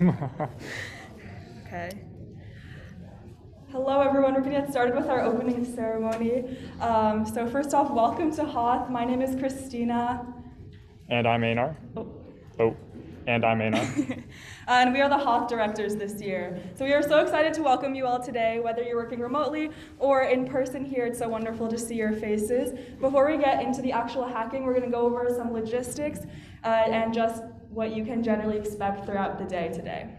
Okay. Hello, everyone. We're going to get started with our opening ceremony. So first off, welcome to HOTH. My name is Christina. And I'm Einar. And I'm Einar. And we are the HOTH directors this year. So we are so excited to welcome you all today, whether you're working remotely or in person here. It's so wonderful to see your faces. Before we get into the actual hacking, we're going to go over some logistics and just what you can generally expect throughout the day today.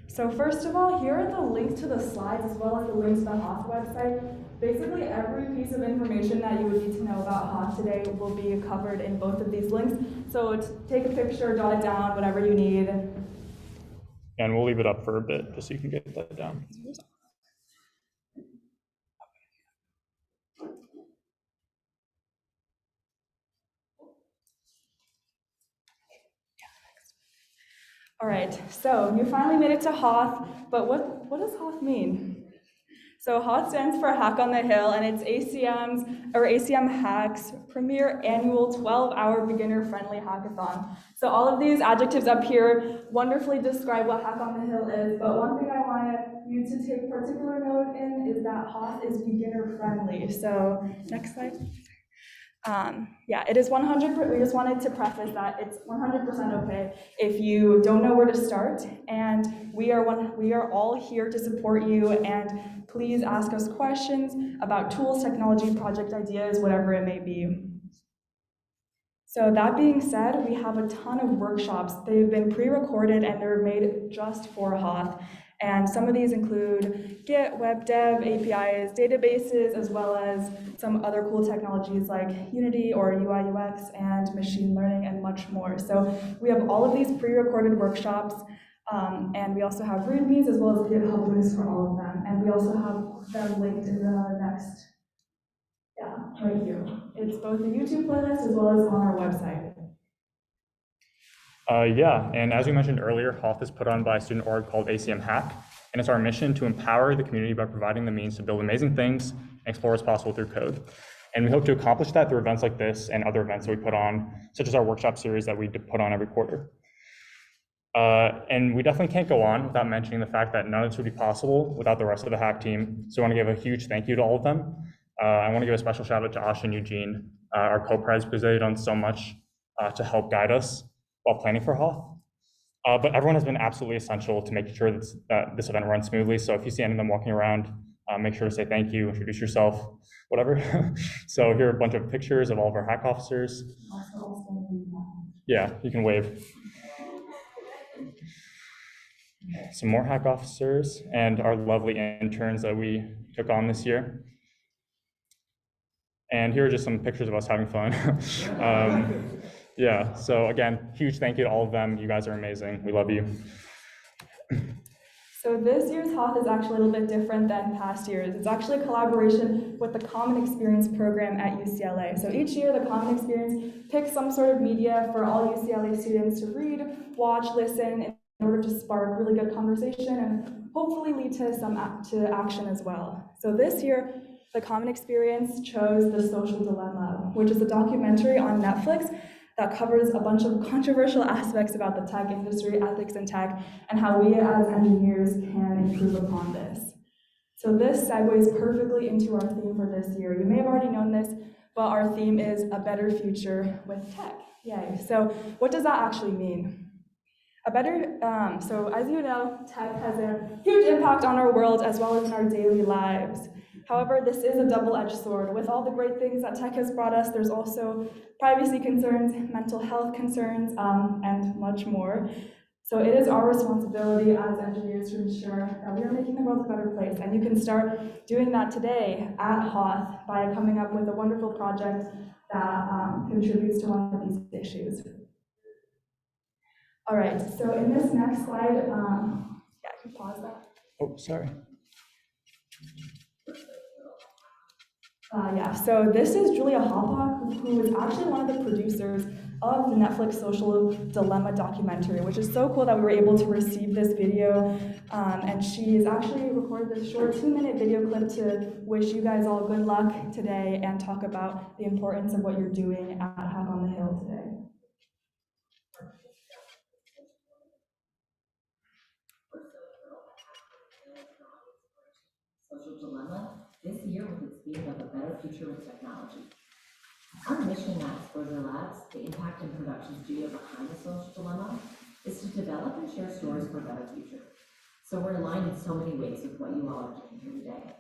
So first of all, here are the links to the slides as well as the links to the HOTH website. Basically, every piece of information that you would need to know about HOTH today will be covered in both of these links. So take a picture, jot it down, whatever you need. And we'll leave it up for a bit just so you can get that down. All right, so you finally made it to HOTH, but what does HOTH mean? So HOTH stands for Hack on the Hill, and it's ACM Hack's premier annual 12-hour beginner-friendly hackathon. So all of these adjectives up here wonderfully describe what Hack on the Hill is, but one thing I want you to take particular note in is that HOTH is beginner-friendly. So next slide. Yeah, it is 100%. We just wanted to preface that it's 100% okay if you don't know where to start, and we are all here to support you. And please ask us questions about tools, technology, project ideas, whatever it may be. So that being said, we have a ton of workshops. They've been pre-recorded and they're made just for HOTH. And some of these include Git, web dev, APIs, databases, as well as some other cool technologies like Unity or UI UX and machine learning and much more. So we have all of these pre-recorded workshops, and we also have READMEs as well as GitHub links for all of them. And we also have them linked in the next, right here. It's both a YouTube playlist as well as on our website. Yeah, and as we mentioned earlier, HOTH is put on by a student org called ACM Hack, and it's our mission to empower the community by providing the means to build amazing things and explore what's possible through code. And we hope to accomplish that through events like this and other events that we put on, such as our workshop series that we put on every quarter. And we definitely can't go on without mentioning the fact that none of this would be possible without the rest of the Hack team. So I want to give a huge thank you to all of them. I want to give a special shout out to Josh and Eugene, our co-pres, because they've done so much to help guide us while planning for HOTH. But everyone has been absolutely essential to making sure that this event runs smoothly. So if you see any of them walking around, make sure to say thank you, introduce yourself, whatever. So here are a bunch of pictures of all of our Hack officers. Yeah, you can wave. Some more Hack officers and our lovely interns that we took on this year. And here are just some pictures of us having fun. Yeah, so again, huge thank you to all of them. You guys are amazing. We love you. So this year's HOTH is actually a little bit different than past years. It's actually a collaboration with the Common Experience program at UCLA. So each year, the Common Experience picks some sort of media for all UCLA students to read, watch, listen, in order to spark really good conversation and hopefully lead to to action as well. So this year, the Common Experience chose The Social Dilemma, which is a documentary on Netflix that covers a bunch of controversial aspects about the tech industry, ethics in tech, and how we as engineers can improve upon this. So this segues perfectly into our theme for this year. You may have already known this, but our theme is a better future with tech. Yay. So what does that actually mean? So as you know, tech has a huge impact on our world as well as in our daily lives. However, this is a double-edged sword. With all the great things that tech has brought us, there's also privacy concerns, mental health concerns, and much more. So it is our responsibility as engineers to ensure that we are making the world a better place. And you can start doing that today at HOTH by coming up with a wonderful project that contributes to one of these issues. All right, so in this next slide, I can pause that. Oh, sorry. So this is Julia Hoplock, who is actually one of the producers of the Netflix Social Dilemma documentary, which is so cool that we were able to receive this video. And she has actually recorded this short 2-minute video clip to wish you guys all good luck today and talk about the importance of what you're doing at Hack on the Hill today. better future with technology. Our mission at Exposure Labs, the impact and production studio behind the social dilemma, is to develop and share stories for a better future. So we're aligned in so many ways with what you all are doing here today.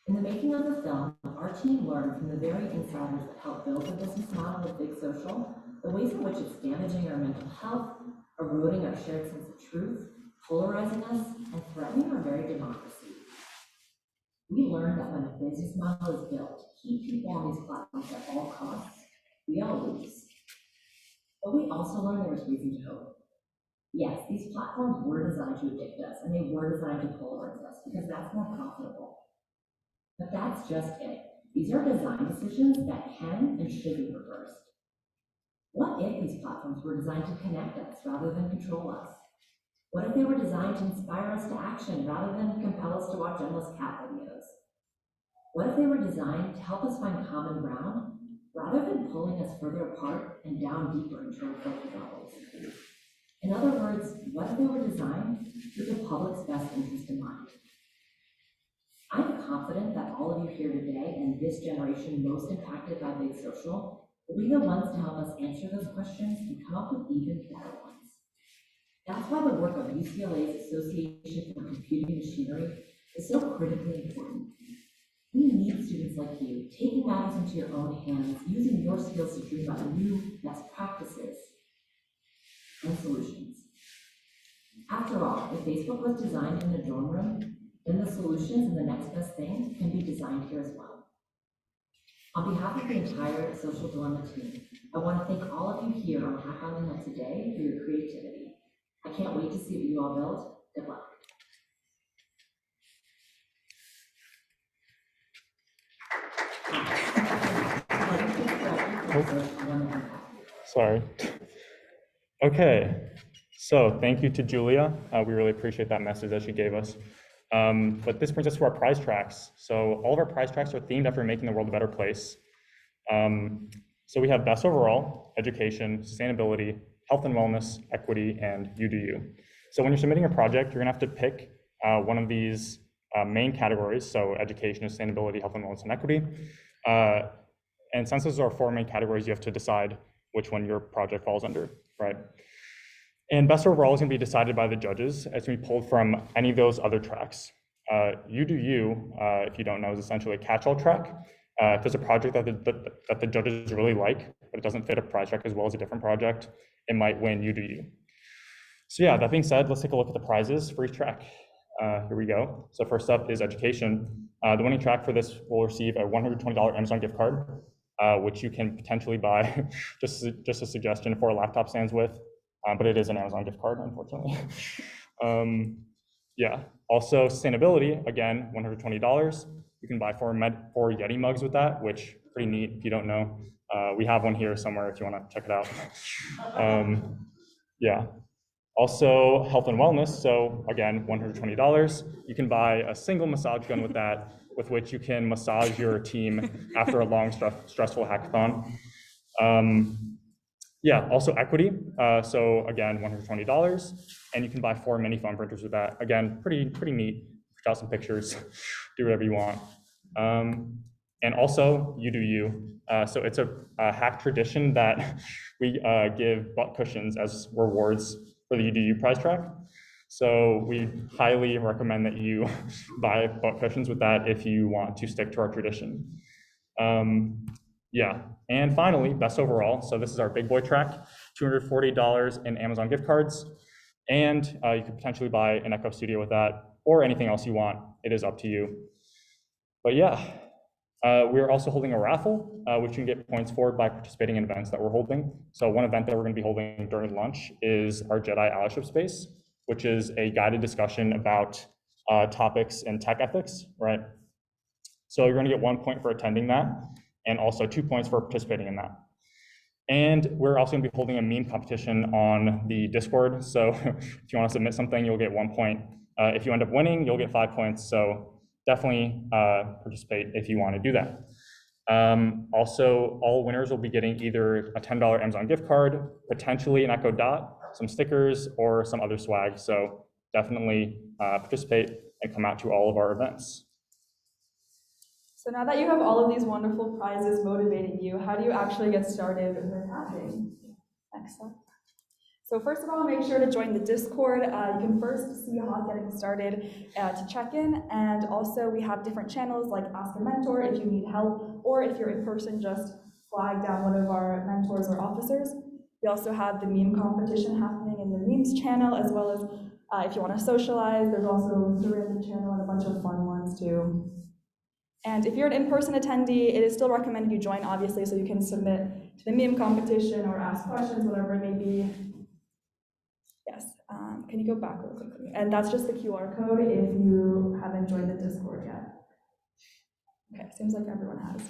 In the making of the film, our team learned from the very insiders that helped build the business model of Big Social, the ways in which it's damaging our mental health, eroding our shared sense of truth, polarizing us, and threatening our very democracy. We learned that when a business model is built to keep people on these platforms at all costs, we all lose. But we also learned there was reason to hope. Yes, these platforms were designed to addict us, and they were designed to polarize us because that's more profitable. But that's just it. These are design decisions that can and should be reversed. What if these platforms were designed to connect us rather than control us? What if they were designed to inspire us to action rather than compel us to watch endless cat videos? What if they were designed to help us find common ground rather than pulling us further apart and down deeper into our filter bubbles? In other words, what if they were designed with the public's best interest in mind? I'm confident that all of you here today and this generation most impacted by Big Social will be the ones to help us answer those questions and come up with even better ones. That's why the work of UCLA's Association for Computing Machinery is so critically important. We need students like you taking matters into your own hands, using your skills to dream up new best practices and solutions. After all, if Facebook was designed in a dorm room, then the solutions and the next best thing can be designed here as well. On behalf of the entire Social Dilemma team, I want to thank all of you here on Hack on the Net today for your creativity. I can't wait to see what you all build. Good luck. Sorry. Okay, so thank you to Julia. We really appreciate that message that she gave us. But this brings us to our prize tracks. So all of our prize tracks are themed after making the world a better place. So we have best overall, education, sustainability, health and wellness, equity, and you do you. So when you're submitting a project, you're gonna have to pick one one of main categories, so education, sustainability, health and wellness, and equity. And since those are four main categories, you have to decide which one your project falls under, right? And best overall is gonna be decided by the judges. It's gonna be pulled from any of those other tracks. You do you, if you don't know, is essentially a catch-all track. If there's a project that the judges really like, but it doesn't fit a prize track as well as a different project, it might win you do you. So yeah, that being said, let's take a look at the prizes for each track. Here we go. So first up is education. The winning track for this will receive a $120 Amazon gift card, which you can potentially buy, just a suggestion, for laptop stands with, but it is an Amazon gift card, unfortunately. Yeah, also sustainability, again, $120. You can buy four Yeti mugs with that, which pretty neat if you don't know. We have one here somewhere if you want to check it out. Yeah. Also, health and wellness, so again, $120. You can buy a single massage gun with that, with which you can massage your team after a long, stressful hackathon. Yeah, also equity, so again, $120, and you can buy 4 mini phone printers with that. Again, pretty neat. Print out some pictures, do whatever you want. And also, you do you. So it's a hack tradition that we give butt cushions as rewards for the You Do You prize track. So we highly recommend that you buy butt cushions with that if you want to stick to our tradition. Yeah, and finally, best overall. So this is our big boy track, $240 in Amazon gift cards. And you could potentially buy an Echo Studio with that, or anything else you want. It is up to you. But yeah, we're also holding a raffle, which you can get points for by participating in events that we're holding. So one event that we're gonna be holding during lunch is our Jedi Allyship Space, which is a guided discussion about topics in tech ethics, right? So you're gonna get 1 point for attending that, and also 2 points for participating in that. And we're also gonna be holding a meme competition on the Discord. So if you wanna submit something, you'll get 1 point. If you end up winning, you'll get 5 points. So definitely participate if you wanna do that. Also, all winners will be getting either a $10 Amazon gift card, potentially an Echo Dot, some stickers, or some other swag. So definitely participate and come out to all of our events. So now that you have all of these wonderful prizes motivating you, how do you actually get started with hacking? Next slide. So first of all, make sure to join the Discord. You can first see HOTH getting started to check in, and also we have different channels like Ask a Mentor if you need help, or if you're in person, just flag down one of our mentors or officers. We also have the meme competition happening in the memes channel, as well as if you want to socialize, there's also the random channel and a bunch of fun ones too. And if you're an in-person attendee, it is still recommended you join, obviously, so you can submit to the meme competition or ask questions, whatever it may be. Yes, can you go back real quickly? And that's just the QR code if you haven't joined the Discord yet. Okay, seems like everyone has.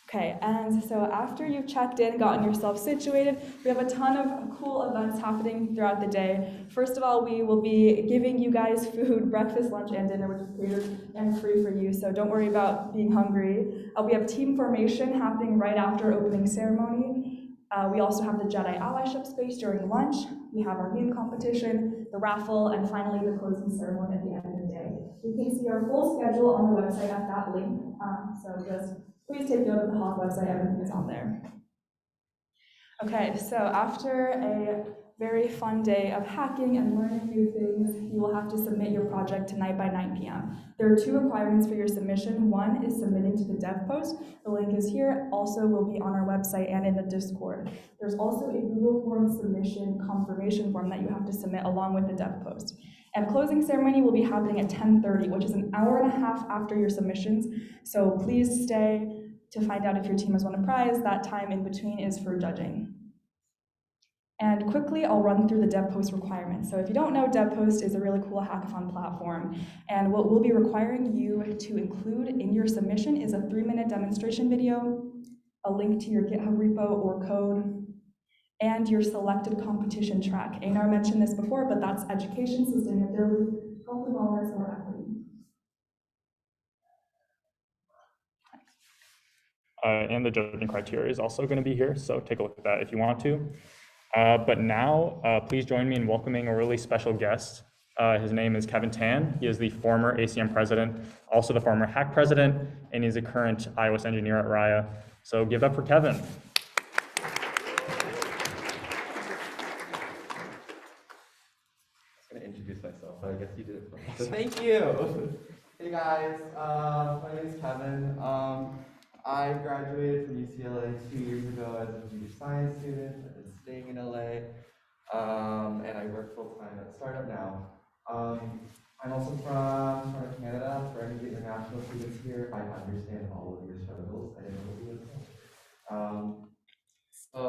Okay, and so after you've checked in, gotten yourself situated, we have a ton of cool events happening throughout the day. First of all, we will be giving you guys food, breakfast, lunch, and dinner, which is catered and free for you, so don't worry about being hungry. We have team formation happening right after opening ceremony. We also have the Jedi allyship space during lunch. We have our meme competition, the raffle, and finally the closing ceremony at the end of the day. You can see our full schedule on the website at that link, so just please take note of the HOTH website, everything is on there. Okay, so after a very fun day of hacking and learning new things, you will have to submit your project tonight by 9 p.m. There are 2 requirements for your submission. One is submitting to the dev post. The link is here, also will be on our website and in the Discord. There's also a Google Form submission confirmation form that you have to submit along with the dev post. And closing ceremony will be happening at 10:30, which is an hour and a half after your submissions. So please stay to find out if your team has won a prize. That time in between is for judging. And quickly, I'll run through the DevPost requirements. So if you don't know, DevPost is a really cool hackathon platform. And what we'll be requiring you to include in your submission is a 3-minute demonstration video, a link to your GitHub repo or code, and your selected competition track. Einar mentioned this before, but that's education, sustainability, health and wellness, or equity. And the judging criteria is also going to be here, so take a look at that if you want to. But now, please join me in welcoming a really special guest. His name is Kevin Tan. He is the former ACM president, also the former Hack president, and he's a current iOS engineer at Raya. So give it up for Kevin. I was going to introduce myself, but I guess you did it first. So thank you. Hey guys, my name is Kevin. I graduated from UCLA 2 years ago as a computer science student. I've been staying in LA, and I work full-time at a startup now. I'm also from Canada. For any of the international students here, I understand all of your struggles. I didn't know you would. So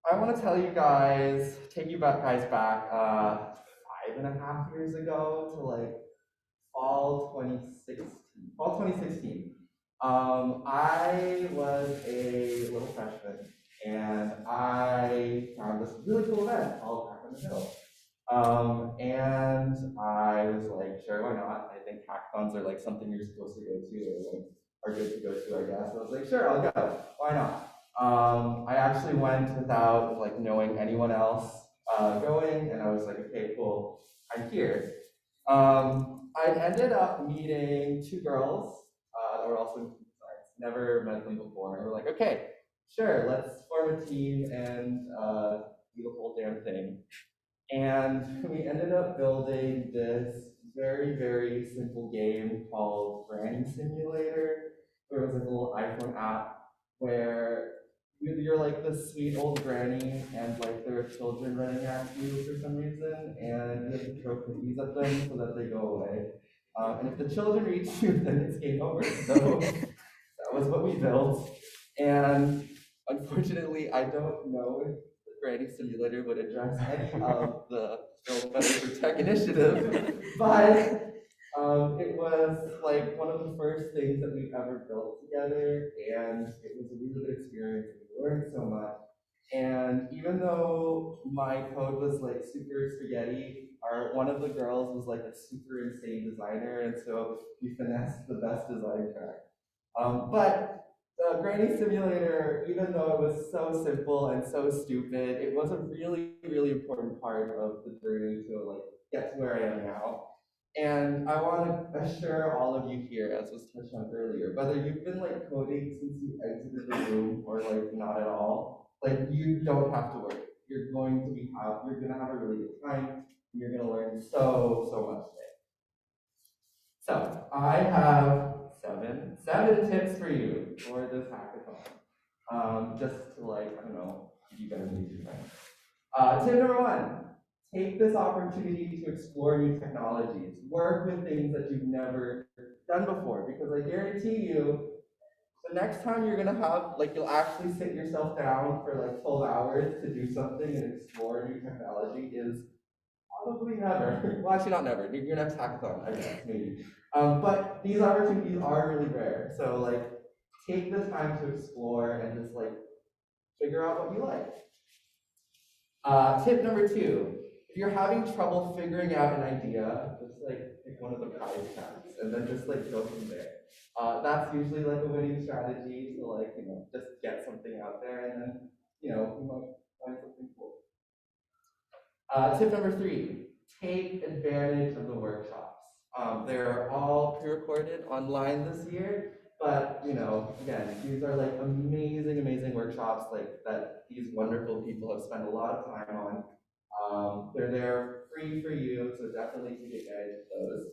I want to tell you guys, take you guys back 5.5 years ago to like fall 2016. I was a little freshman, and I found this really cool event called Hack on the Hill. And I was like, sure, why not? I think hackathons are like something you're supposed to go to, or like are good to go to, I guess. So I was like, sure, I'll go. Why not? I actually went without like knowing anyone else going, and I was like, okay, cool, I'm here. I ended up meeting 2 girls that were also in computer science. Never met them before. And we're like, okay, sure, let's form a team and do the whole damn thing. And we ended up building this very, very simple game called Granny Simulator. There was like a little iPhone app where you're like this sweet old granny, and like there are children running at you for some reason, and you have to throw cookies at them so that they go away. And if the children reach you, then it's game over. So that was what we built. And unfortunately, I don't know if the Granny Simulator would address any of the Girls Better for Tech initiative, but it was like one of the first things that we've ever built together, and it was a really good experience. We learned so much. And even though my code was like super spaghetti, one of the girls was like a super insane designer, and so we finessed the best design track. But the Granny Simulator, even though it was so simple and so stupid, it was a really, really important part of the journey to like get to where I am now. And I want to assure all of you here, as was touched on earlier, whether you've been like coding since you exited the room or like not at all, like you don't have to worry. You're going to have a really good time. And you're going to learn so much today. So I have seven tips for you for this hackathon. Just to like, I don't know, give you guys need to. Tip number one. Take this opportunity to explore new technologies. Work with things that you've never done before, because I guarantee you, the next time you're gonna have, like, you'll actually sit yourself down for like 12 hours to do something and explore new technology is probably never. Well, actually not never. Your next hackathon, I guess, maybe. But these opportunities are really rare. So like, take the time to explore and just like figure out what you like. Tip number two, if you're having trouble figuring out an idea, just like pick one of the prize tags and then just like go from there. That's usually like a winning strategy to like, just get something out there and then, you might find something cool. Tip number three, take advantage of the workshops. They're all pre-recorded online this year, but again, these are like amazing workshops like that these wonderful people have spent a lot of time on. They're there free for you, so definitely take advantage of those.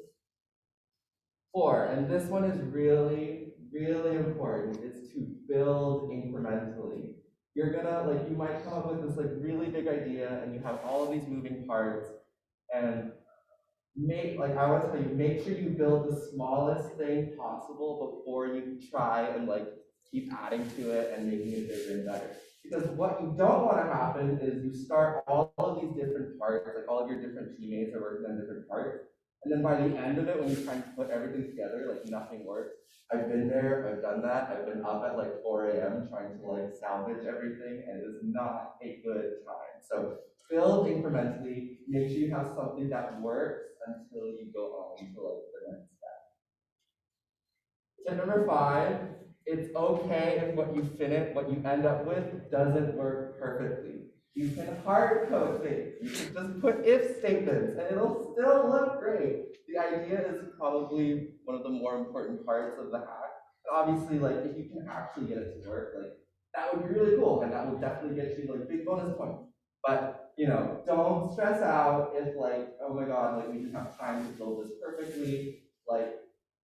4, and this one is really important, is to build incrementally. You're gonna you might come up with this like really big idea and you have all of these moving parts, and I want to tell you, make sure you build the smallest thing possible before you try and keep adding to it and making it bigger and better. Because what you don't want to happen is you start all of these different parts, like all of your different teammates are working on different parts, and then by the end of it, when you're trying to put everything together, nothing works. I've been there, I've done that, I've been up at 4 a.m. trying to salvage everything, and it is not a good time. So build incrementally, make sure you have something that works until you go on to the next step. Tip number 5, it's okay if what you end up with doesn't work perfectly. You can hard code things. You can just put if statements and it'll still look great. The idea is probably one of the more important parts of the hack. And obviously, if you can actually get it to work, that would be really cool, and that would definitely get you big bonus points. But don't stress out if oh my god, we didn't have time to build this perfectly.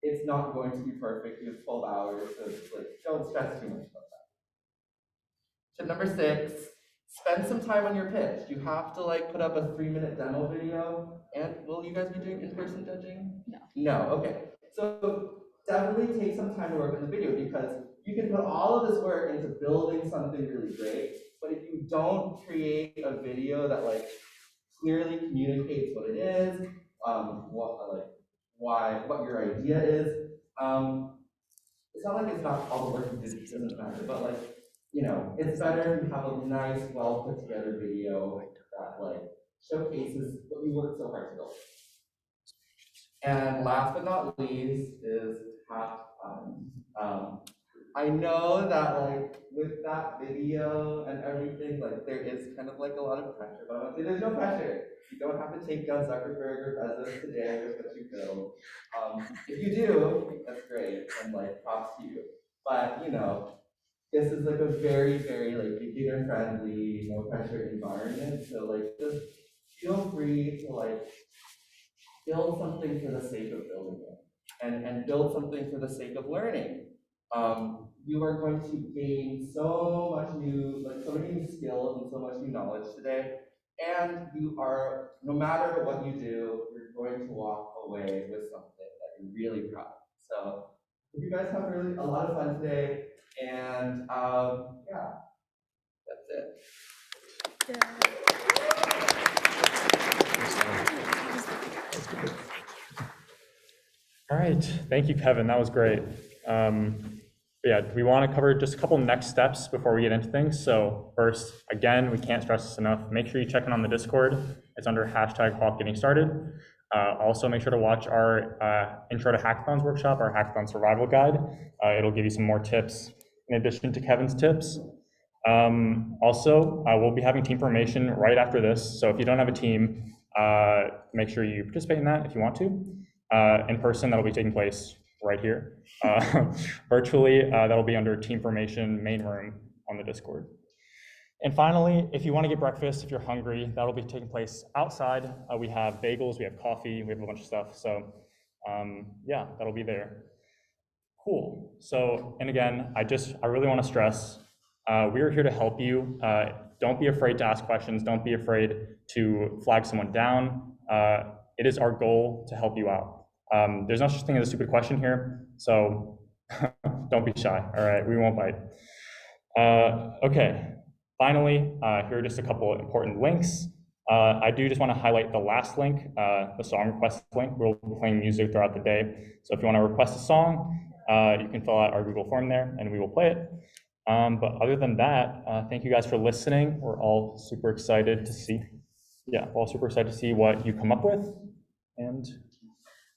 It's not going to be perfect. You have 12 hours, so don't stress too much about that. Tip number 6, spend some time on your pitch. You have to put up a 3-minute demo video. And will you guys be doing in-person judging? No, okay. So definitely take some time to work on the video, because you can put all of this work into building something really great, but if you don't create a video that clearly communicates what it is, what your idea is, it's not like it's not all the work you did, it doesn't matter, but it's better if you have a nice, well put together video that showcases what you worked so hard to build. And last but not least is have fun. I know that with that video and everything, there is kind of a lot of pressure, but I want to say there's no pressure. You don't have to take down Zuckerberg or Bezos today with what you build. If you do, that's great, and props to you. But this is a very beginner friendly, no pressure environment. So just feel free to build something for the sake of building it, and build something for the sake of learning. You are going to gain so many new skills and so much new knowledge today, and no matter what you do, you're going to walk away with something that you're really proud of. So, hope you guys have a lot of fun today, and yeah, that's it. All right, thank you, Kevin. That was great. Yeah, we want to cover just a couple next steps before we get into things. So first, again, we can't stress this enough. Make sure you check in on the Discord. It's under #HOTH Also, make sure to watch our Intro to Hackathons workshop, our Hackathon Survival Guide. It'll give you some more tips in addition to Kevin's tips. Also, we'll be having team formation right after this. So if you don't have a team, make sure you participate in that if you want to. In person, that'll be taking place right here. Virtually, that'll be under Team Formation main room on the Discord. And finally, if you want to get breakfast, if you're hungry, that'll be taking place outside. We have bagels, we have coffee, we have a bunch of stuff. So yeah, that'll be there. Cool. So, and again, I really want to stress, we are here to help you. Don't be afraid to ask questions. Don't be afraid to flag someone down. It is our goal to help you out. There's no such thing as a stupid question here, so don't be shy. All right, we won't bite. Okay. Finally, here are just a couple of important links. I do just want to highlight the last link, the song request link. We'll be playing music throughout the day. So if you want to request a song, you can fill out our Google form there and we will play it. But other than that, thank you guys for listening. We're all super excited to see, what you come up with. And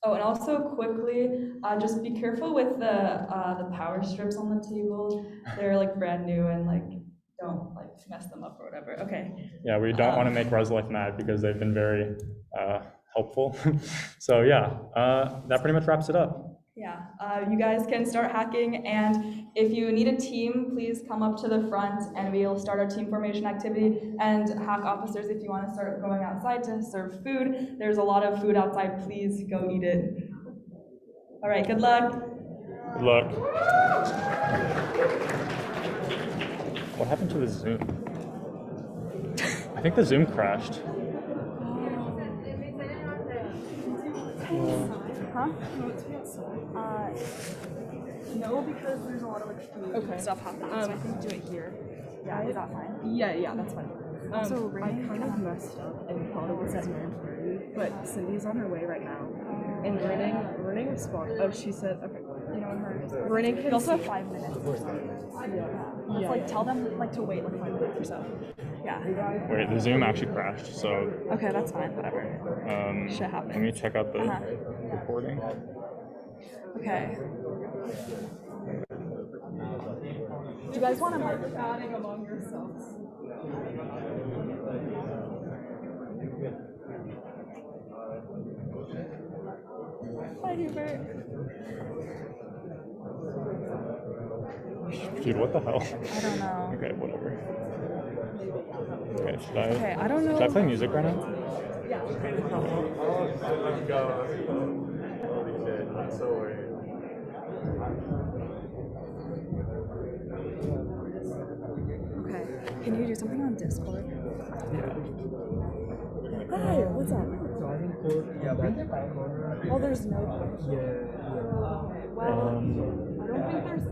oh, and also quickly, just be careful with the power strips on the table. They're like brand new and like, don't like mess them up or whatever. Okay. Yeah, we don't want to make ResLife mad because they've been very helpful. So yeah, that pretty much wraps it up. Yeah, you guys can start hacking, and if you need a team, please come up to the front and we'll start our team formation activity. And hack officers, if you want to start going outside to serve food, there's a lot of food outside, please go eat it. All right, good luck. Good luck. What happened to the Zoom? I think the Zoom crashed. Huh? No, because there's a lot of like stuff happening. So I think do it here. Yeah, is that fine? Yeah, that's fine. So I kind of messed up and thought it was at 9:30, but Cindy's on her way right now. And Renee responded. Oh, she said, okay. You know, her. Renee We can also have 5 minutes or so. Let's like tell them like to wait like 5 minutes or so. Yeah. Wait, the Zoom actually crashed, so Okay, that's fine. Whatever. Shit happens. let me check out the recording. Okay. Do you guys want to like chatting among yourselves? Hi, Hubert. Dude, what the hell? I don't know. Okay, whatever. Okay, should I? Okay, I don't know. Should I play music right now? Yeah. Okay. Can you do something on Discord? Yeah. Hi, what's up? Oh, there's no. Okay, well, I don't think there's.